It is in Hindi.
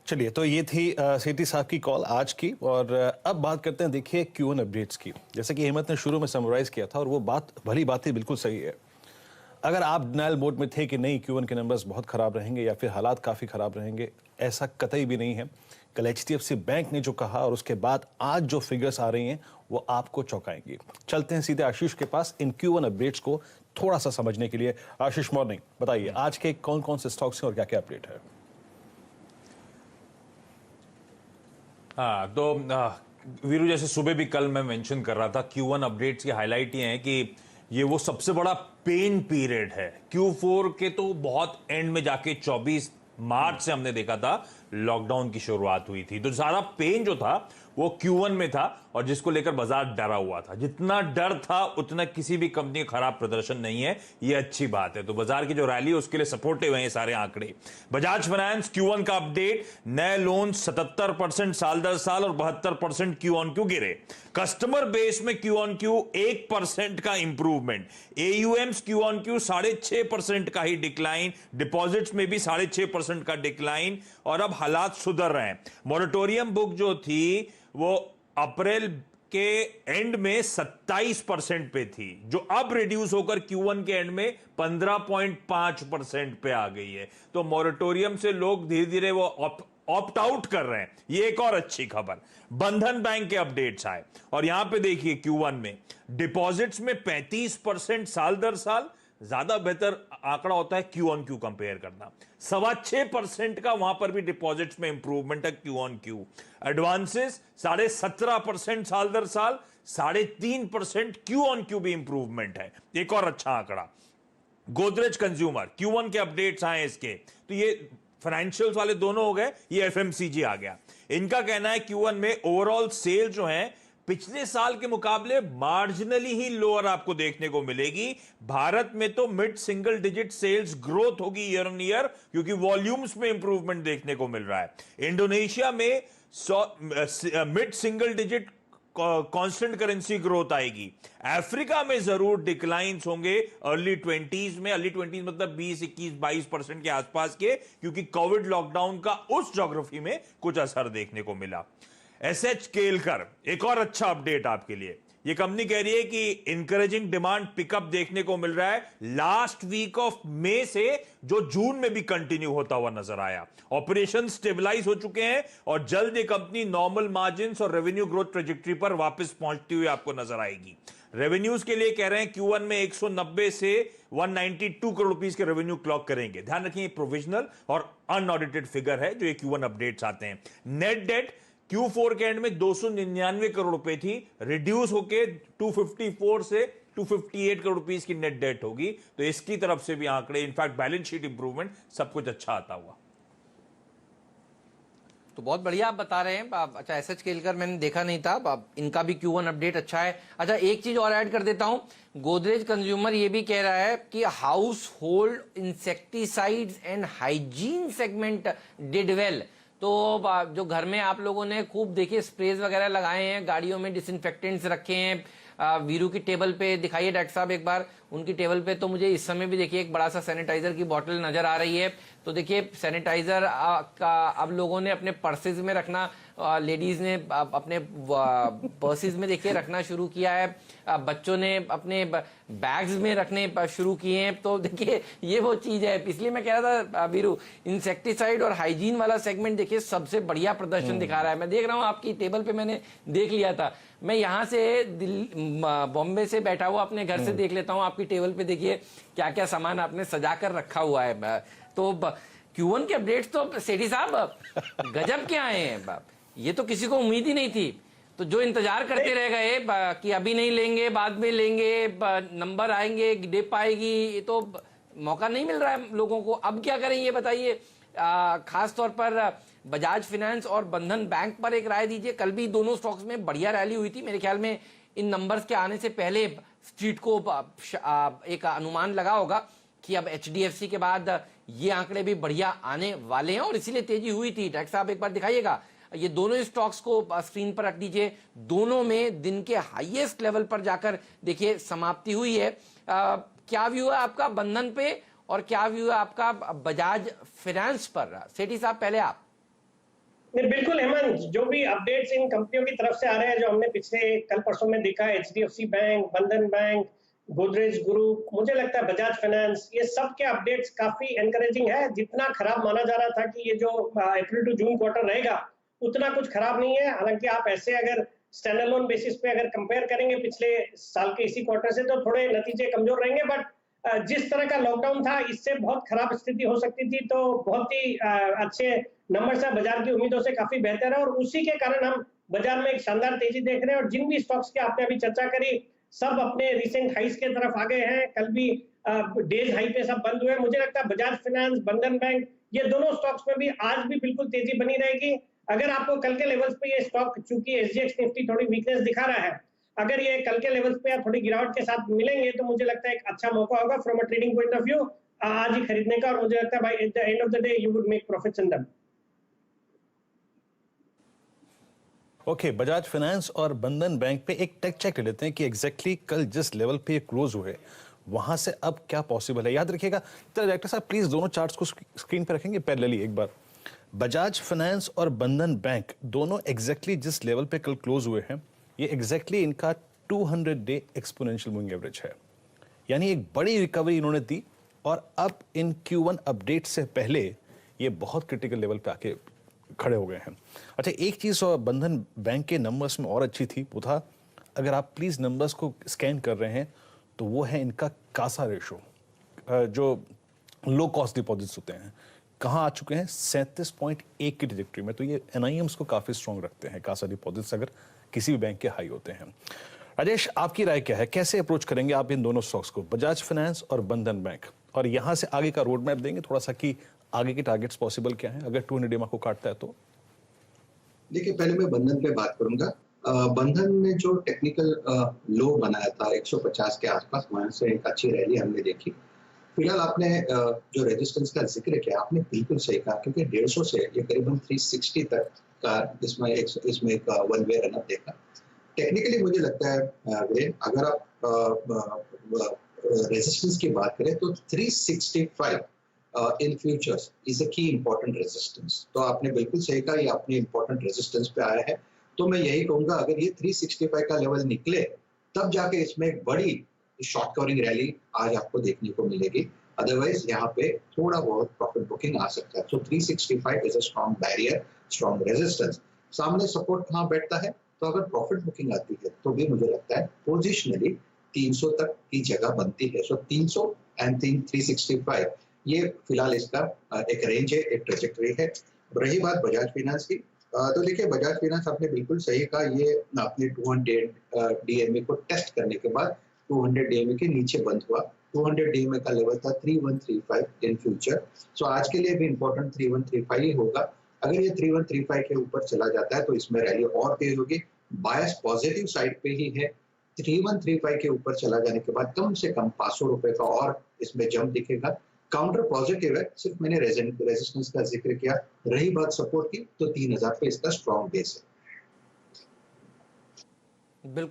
चलिए, तो ये थी सेठी साहब की कॉल आज की। और अब बात करते हैं, देखिए, Q1 अपडेट्स की। जैसे कि हेमंत ने शुरू में समराइज किया था, और वो बात भली बात ही बिल्कुल सही है। अगर आप डिनायल मोड में थे कि नहीं, Q1 के नंबर्स बहुत खराब रहेंगे या फिर हालात काफी खराब रहेंगे, ऐसा कतई भी नहीं है। कल HDFC बैंक ने जो कहा और उसके बाद आज जो फिगर्स आ रही हैं वो आपको चौंकाएंगी। चलते हैं सीधे आशीष के पास इन Q1 अपडेट्स को थोड़ा सा समझने के लिए। आशीष, मॉर्निंग। बताइए आज के कौन कौन से स्टॉक्स हैं और क्या क्या अपडेट है। हाँ, तो वीरू, जैसे सुबह भी कल मैं मेंशन कर रहा था, Q1 अपडेट्स की हाईलाइट ये है कि ये वो सबसे बड़ा पेन पीरियड है। Q4 के तो बहुत एंड में जाके 24 मार्च से हमने देखा था लॉकडाउन की शुरुआत हुई थी, तो सारा पेन जो था वो Q1 में था, और जिसको लेकर बाजार डरा हुआ था। जितना डर था उतना किसी भी कंपनी का खराब प्रदर्शन नहीं है, ये अच्छी बात है। तो बाजार की जो रैली है उसके लिए सपोर्टिव है ये सारे आंकड़े। बजाज फाइनेंस Q1 का अपडेट, नए लोन 77% साल दर साल और 72% क्यू ऑन क्यू गिरे। कस्टमर बेस में क्यू ऑन क्यू 1% का improvement. AUMs Q on Q 6.5% का ही डिक्लाइन, डिपॉजिट्स में भी 6.5% का डिक्लाइन, और अब हालात सुधर रहे हैं। मॉरेटोरियम बुक जो थी वो अप्रैल के एंड में 27% पे थी, जो अब रिड्यूस होकर Q1 के एंड में 15.5% पे आ गई है। तो मॉरेटोरियम से लोग धीरे धीरे वो ऑप्ट आउट कर रहे हैं, ये एक और अच्छी खबर। बंधन बैंक के अपडेट्स आए, और यहां पे देखिए Q1 में डिपॉजिट्स में 35% साल दर साल, ज्यादा बेहतर आंकड़ा होता है क्यू ऑन क्यू कंपेयर करना। 6.25% का वहां पर भी डिपॉजिट्स में इंप्रूवमेंट है क्यू ऑन क्यू। एडवांसेस 17.5% साल दर साल, 3.5% क्यू ऑन क्यू भी इंप्रूवमेंट है, एक और अच्छा आंकड़ा। गोदरेज कंज्यूमर Q1 के अपडेट्स आए इसके, तो ये फाइनेंशियल्स वाले दोनों हो गए, ये FMCG आ गया। इनका कहना है Q1 में ओवरऑल सेल जो है पिछले साल के मुकाबले मार्जिनली ही लोअर आपको देखने को मिलेगी। भारत में तो mid single digit sales growth होगी ईयर ऑन ईयर, क्योंकि वॉल्यूम्स में इंप्रूवमेंट देखने को मिल रहा है। इंडोनेशिया में mid single digit constant currency growth आएगी। अफ्रीका में जरूर डिक्लाइंस होंगे अर्ली 20s में, अर्ली 20s मतलब 20, 21, 22% के आसपास के, क्योंकि कोविड लॉकडाउन का उस ज्योग्राफी में कुछ असर देखने को मिला। SH केलकर, एक और अच्छा अपडेट आपके लिए। ये कंपनी कह रही है कि इंकरेजिंग डिमांड पिकअप देखने को मिल रहा है लास्ट वीक ऑफ मई से, जो जून में भी कंटिन्यू होता हुआ नजर आया। ऑपरेशन स्टेबलाइज हो चुके हैं और जल्द ये कंपनी नॉर्मल मार्जिन्स और रेवेन्यू ग्रोथ ट्रेजेक्टरी पर वापस पहुंचती हुई आपको नजर आएगी। रेवेन्यूज के लिए कह रहे हैं Q1 में 190 से 192 करोड़ रुपीस के रेवेन्यू क्लॉक करेंगे। ध्यान रखिए प्रोविजनल और अनऑडिटेड फिगर है जो ये Q1 अपडेट्स आते हैं। नेट डेट Q4 के एंड में 299 करोड़ रुपए थी, रिड्यूस होके 254 से 258 करोड़ रुपीस की नेट डेट होगी। तो इसकी तरफ से भी आंकड़े, इनफैक्ट बैलेंस शीट इंप्रूवमेंट, सब कुछ अच्छा आता हुआ। तो बहुत बढ़िया आप बता रहे हैं। अच्छा, SH केलकर मैंने देखा नहीं था, इनका भी Q1 अपडेट अच्छा है। अच्छा, एक चीज और ऐड कर देता हूं, गोदरेज कंज्यूमर ये भी कह रहा है कि house hold insecticides and hygiene segment did well. तो जो घर में आप लोगों ने खूब देखिए स्प्रेज वगैरह लगाए हैं, गाड़ियों में डिसइंफेक्टेंट्स रखे हैं, वीरू की टेबल पे दिखाइए डॉक्टर साहब एक बार, उनकी टेबल पे तो मुझे इस समय भी देखिए एक बड़ा सा सैनिटाइजर की बोतल नजर आ रही है। तो देखिए सैनिटाइजर का अब लोगों ने अपने पर्सेज में रखना, लेडीज ने अपने पर्सेज में देखिए रखना शुरू किया है, बच्चों ने अपने बैग्स में रखने शुरू किए हैं। तो देखिए ये वो चीज है, इसलिए मैं कह रहा था वीरू, इंसेक्टिसाइड और हाइजीन वाला सेगमेंट देखिए सबसे बढ़िया प्रदर्शन दिखा रहा है। मैं देख रहा हूँ आपकी टेबल पे, मैंने देख लिया था। मैं यहाँ से बॉम्बे से बैठा हुआ अपने घर से देख लेता हूँ आपकी टेबल पे, देखिए क्या क्या सामान आपने सजा कर रखा हुआ है। तो Q1 के अपडेट्स तो सेठी साहब गजब के आए हैं, ये तो किसी को उम्मीद ही नहीं थी। तो जो इंतजार करते रह गए कि अभी नहीं लेंगे, बाद में लेंगे, नंबर आएंगे, डिप आएगी, ये तो मौका नहीं मिल रहा है लोगों को। अब क्या करें ये बताइए। खास तौर पर बजाज फाइनेंस और बंधन बैंक पर एक राय दीजिए। कल भी दोनों स्टॉक्स में बढ़िया रैली हुई थी। मेरे ख्याल में इन नंबर्स के आने से पहले स्ट्रीट को एक अनुमान लगा होगा कि अब HDFC के बाद ये आंकड़े भी बढ़िया आने वाले हैं और इसीलिए तेजी हुई थी। डॉक्टर साहब एक बार दिखाइएगा, ये दोनों स्टॉक्स को स्क्रीन पर रख दीजिए। दोनों में दिन के हाईएस्ट लेवल पर जाकर देखिए समाप्ति हुई है। क्या व्यू है आपका बंधन पे और क्या व्यू है आपका बजाज फाइनेंस पर? सेठी साहब पहले आप। नहीं, बिल्कुल हेमंत, जो भी अपडेट्स इन कंपनियों की तरफ से आ रहे हैं, जो हमने पिछले कल परसों में देखा, एचडीएफसी बैंक, बंधन बैंक, गोदरेज ग्रुप, मुझे लगता है बजाज फाइनेंस, ये सब के अपडेट्स काफी एनकरेजिंग है। जितना खराब माना जा रहा था कि ये जो अप्रैल टू जून क्वार्टर रहेगा, उतना कुछ खराब नहीं है। हालांकि आप ऐसे अगर स्टैंड अलोन बेसिस पे अगर कंपेयर करेंगे पिछले साल के इसी क्वार्टर से, तो थोड़े नतीजे कमजोर रहेंगे, बट जिस तरह का लॉकडाउन था, इससे बहुत खराब स्थिति हो सकती थी, तो बहुत ही अच्छे नंबर है, बाजार की उम्मीदों से काफी बेहतर है, और उसी के कारण हम बाजार में एक शानदार तेजी देख रहे हैं। और जिन भी स्टॉक्स की आपने अभी चर्चा करी, सब अपने रिसेंट हाइस के तरफ आ गए हैं। कल भी डेज हाई पे सब बंद हुए। मुझे लगता है बजाज फाइनेंस, बंधन बैंक, ये दोनों स्टॉक्स में भी आज भी बिल्कुल तेजी बनी रहेगी। अगर आपको कल के लेवल्स पे ये स्टॉक, चूंकि एसजीएक्स निफ्टी थोड़ी वीकनेस दिखा रहा है, अगर ये कल के लेवल्स पे या थोड़ी गिरावट के साथ मिलेंगे, तो मुझे लगता है एक अच्छा मौका होगा from a trading point of view आज ही खरीदने का। और मुझे लगता है by at the end of the day you would make profits in them. Okay, Bajaj finance और बंधन बैंक पे एक टेक चेक ले लेते हैं कि एग्जैक्टली कल जिस लेवल पे ये क्लोज हुए, वहां से अब क्या पॉसिबल है। याद रखिएगा, तो डायरेक्टर साहब प्लीज दोनों चार्ट्स को स्क्रीन पे रखेंगे पैरेलली एक बार। बजाज फाइनेंस और बंधन बैंक दोनों एग्जैक्टली जिस लेवल पे कल क्लोज हुए हैं, ये एग्जैक्टली इनका 200 डे एक्सपोनेंशियल मूविंग एवरेज है। यानी एक बड़ी रिकवरी इन्होंने दी, और अब इन Q1 अपडेट से पहले ये बहुत क्रिटिकल लेवल पे आके खड़े हो गए हैं। अच्छा, एक चीज बंधन बैंक के नंबर्स में और अच्छी थी, वो था, अगर आप प्लीज नंबर्स को स्कैन कर रहे हैं, तो वो है इनका कासा रेशो, जो लो कॉस्ट डिपॉजिट्स होते हैं, कहाँ आ चुके हैं 37.1 की ट्रैजेक्टरी में। तो ये एनआईएम्स को काफी स्ट्रॉन्ग रखते हैं कासा डिपॉजिट्स, अगर किसी भी बैंक के हाई होते हैं। राजेश, आपकी राय क्या है, कैसे अप्रोच करेंगे आप इन दोनों स्टॉक्स को, बजाज फाइनेंस और बंधन बैंक, और यहां से आगे का रोड मैप देंगे थोड़ा सा कि आगे के टारगेट्स पॉसिबल क्या हैं अगर 200 डेमा को काटता है तो? देखिए, पहले मैं बंधन पे बात करूंगा। बंधन ने जो टेक्निकल लो बनाया था 150 के आसपास, वहां से एक अच्छी रैली हमने देखी। फिलहाल आपने जो रेजिस्टेंस का जिक्र किया, आपने बिल्कुल सही कहा, क्योंकि 150 से ये करीबन 360 तक का इसमें एक वन वे रनअप देखा। टेक्निकली मुझे लगता है अगर आप रेजिस्टेंस की बात करें, तो 365 इन फ्यूचर्स इज अ की इंपॉर्टेंट रेजिस्टेंस। तो आपने बिल्कुल सही कहा, ये अपने इंपॉर्टेंट रेजिस्टेंस पे आया है। तो मैं यही कहूंगा, अगर ये 365 का लेवल निकले, तब जाके इसमें एक बड़ी शॉर्ट कवरिंग रैली आज आपको देखने को मिलेगी। अदरवाइज यहाँ पे थोड़ा बहुत प्रॉफिट बुकिंग आ सकता है। सो 365 is a strong barrier, strong resistance. सामने सपोर्ट कहाँ बैठता है, तो अगर प्रॉफिट बुकिंग आती है, तो भी मुझे लगता है पोजिशनली 300 तक की जगह बनती है। सो 300 एंड 365 ये फिलहाल इसका एक रेंज है, एक ट्रेजेक्टरी है। रही बात बजाज फाइनेंस की, तो देखिए, बजाज फाइनेंस आपने बिल्कुल सही कहा, ये अपने 200 डीएमए को टेस्ट करने के बाद 200 डीएमए के नीचे बंद हुआ। 200 डीएमए का लेवल था 3135 इन फ्यूचर। सो आज के लिए भी इंपॉर्टेंट 3135 ही होगा। अगर ये 3135 के ऊपर चला जाता है, तो इसमें रैली और तेज होगी। बायस पॉजिटिव साइड पे ही है। 3135 के ऊपर चला जाने के बाद कम से कम 500 रुपए का और इसमें जंप दिखेगा। काउंटर पॉजिटिव है, सिर्फ मैंने रेजिस्टेंस का जिक्र किया। रही बात सपोर्ट की, तो 3000 पे इसका स्ट्रॉन्ग बेस है। बिल्कुल।